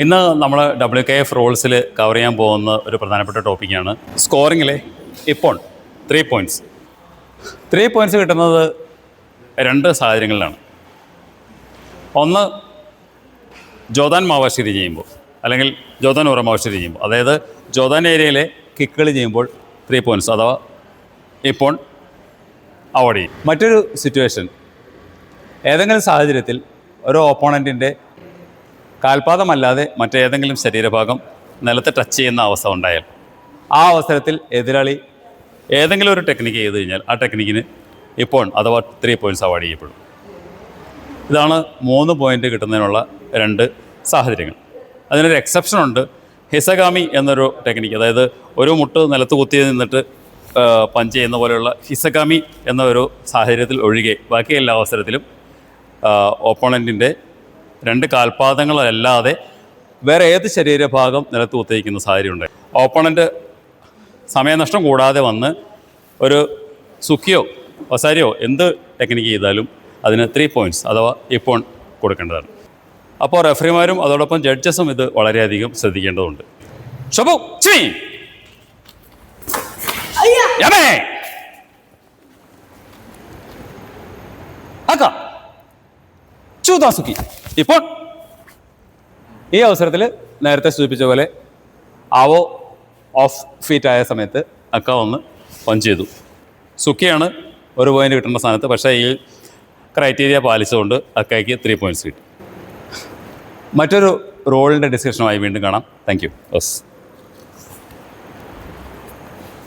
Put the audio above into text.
ഇന്ന് നമ്മൾ WKF റൂൾസിൽ cover ചെയ്യാൻ പോകുന്ന ഒരു പ്രധാനപ്പെട്ട ടോപ്പിക്കാണ് സ്കോറിങ്ങിലെ ഇപ്പോൾ 3 പോയിൻറ്റ്സ്. 3 പോയിൻറ്റ്സ് കിട്ടുന്നത് 2 സാഹചര്യങ്ങളിലാണ്. ഒന്ന്, ജോദാൻ മാവാശ്ശേരി ചെയ്യുമ്പോൾ, അല്ലെങ്കിൽ ജോദാൻ ഉറ മാവാശ്ശേരി ചെയ്യുമ്പോൾ, അതായത് ജോദാൻ ഏരിയയിലെ കിക്കുകൾ ചെയ്യുമ്പോൾ 3 പോയിൻറ്റ്സ് അഥവാ ഇപ്പോൾ അവാർഡ് ചെയ്യും. മറ്റൊരു സിറ്റുവേഷൻ, ഏതെങ്കിലും സാഹചര്യത്തിൽ ഒരു ഓപ്പോണൻറ്റിൻ്റെ കാൽപാദമല്ലാതെ മറ്റേതെങ്കിലും ശരീരഭാഗം നിലത്ത് ടച്ച് ചെയ്യുന്ന അവസ്ഥ ഉണ്ടായാൽ ആ അവസരത്തിൽ എതിരാളി ഏതെങ്കിലും ഒരു ടെക്നിക്ക് ചെയ്ത് കഴിഞ്ഞാൽ ആ ടെക്നിക്കിന് ഇപ്പോൾ അഥവാ 3 പോയിൻറ്റ്സ് അവാർഡ് ചെയ്യപ്പെടും. ഇതാണ് 3 പോയിൻ്റ് കിട്ടുന്നതിനുള്ള 2 സാഹചര്യങ്ങൾ. അതിനൊരു എക്സെപ്ഷനുണ്ട്. ഹിസഗാമി എന്നൊരു ടെക്നിക്ക്, അതായത് ഒരു മുട്ട് നിലത്ത് കുത്തി നിന്നിട്ട് പഞ്ച് ചെയ്യുന്ന പോലെയുള്ള ഹിസഗാമി എന്ന ഒരു സാഹചര്യത്തിൽ ഒഴികെ ബാക്കി എല്ലാ അവസരത്തിലും ഓപ്പോണൻറ്റിൻ്റെ 2 കാൽപാദങ്ങളല്ലാതെ വേറെ ഏത് ശരീരഭാഗം നിലത്ത് കുത്തിയിരിക്കുന്ന സാഹചര്യമുണ്ട്. ഓപ്പോണൻറ്റ് സമയനഷ്ടം കൂടാതെ വന്ന് ഒരു സുക്കിയോ ഒസാരിയോ എന്ത് ടെക്നിക്ക് ചെയ്താലും അതിന് 3 പോയിൻറ്റ്സ് അഥവാ ഇപ്പോൾ കൊടുക്കേണ്ടതാണ്. അപ്പോൾ റെഫറിമാരും അതോടൊപ്പം ജഡ്ജസും ഇത് വളരെയധികം ശ്രദ്ധിക്കേണ്ടതുണ്ട്. ശോഭു ചൂതാസുക്കി. ഇപ്പോൾ ഈ അവസരത്തിൽ നേരത്തെ സൂചിപ്പിച്ച പോലെ ആവോ ഓഫ് ഫീറ്റ് ആയ സമയത്ത് അക്ക വന്ന് പഞ്ച് ചെയ്തു. സുക്കിയാണ് 1 പോയിൻ്റ് കിട്ടേണ്ട സ്ഥാനത്ത്, പക്ഷേ ഈ ക്രൈറ്റീരിയ പാലിച്ചുകൊണ്ട് അക്കയ്ക്ക് 3 പോയിൻറ്റ്സ് കിട്ടി. മറ്റൊരു റോളിൻ്റെ ഡിസ്കഷനുമായി വീണ്ടും കാണാം. Thank you.